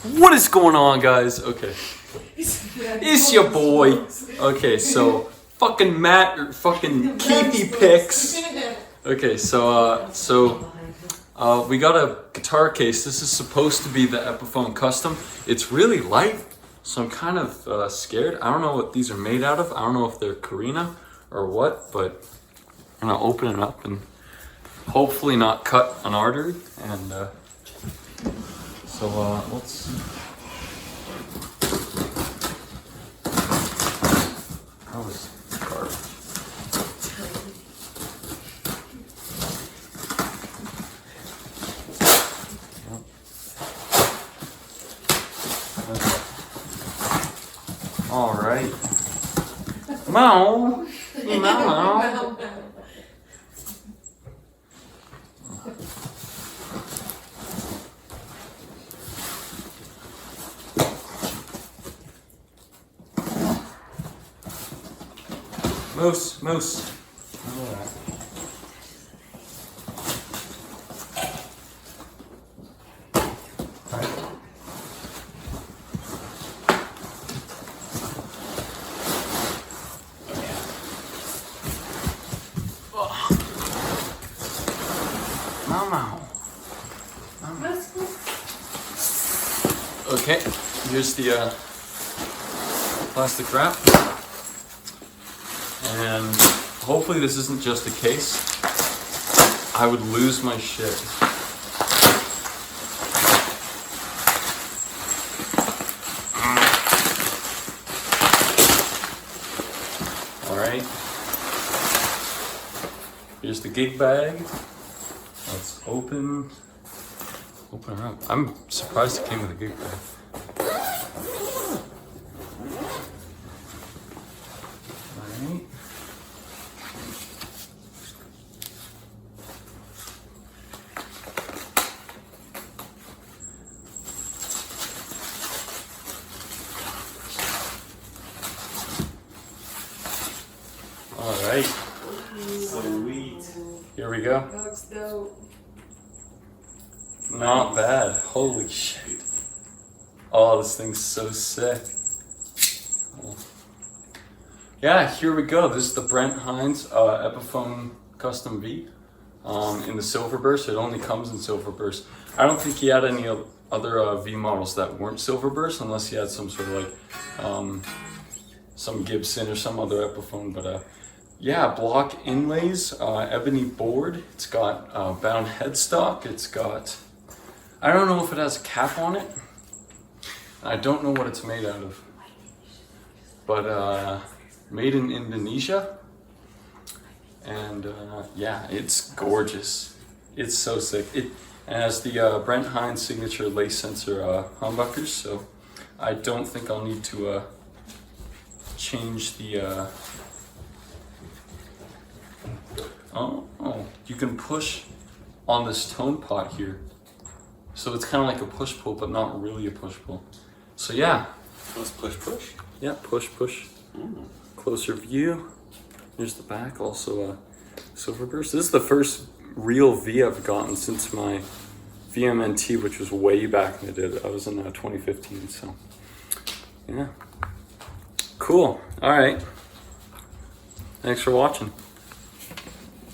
What is going on, guys? Okay. It's your boy. Okay, so fucking Matt or fucking Keepy Picks. Okay, so we got a guitar case. This is supposed to be the Epiphone Custom. It's really light, so I'm kind of scared. I don't know what these are made out of. I don't know if they're Carina or what, but I'm gonna open it up and hopefully not cut an artery. And so let's see. How is garbage? All right. Meow. Meow. Moose, moose. All right. Okay, here's the plastic wrap, and hopefully this isn't just a case. I would lose my shit. All right, here's the gig bag. Let's open her up. I'm surprised it came with a gig bag. Alright. Alright. Sweet. Here we go. That looks dope. Not bad. Holy shit. Oh, this thing's so sick. Oh. Yeah, here we go. This is the Brent Hinds Epiphone Custom V in the Silverburst. It only comes in Silverburst. I don't think he had any other V models that weren't Silverburst, unless he had some sort of like some Gibson or some other Epiphone. But yeah, block inlays, ebony board. It's got bound headstock. It's got, I don't know if it has a cap on it. I don't know what it's made out of, but made in Indonesia. And yeah, it's gorgeous. It's so sick. It has the Brent Hinds signature lace sensor humbuckers, so I don't think I'll need to change the oh, you can push on this tone pot here. So it's kind of like a push-pull, but not really a push-pull. So yeah. Let's push. Yeah, push. Closer view. Here's the back, also Silverburst. This is the first real V I've gotten since my VMNT, which was way back in the day. I was in 2015, so yeah. Cool, all right. Thanks for watching.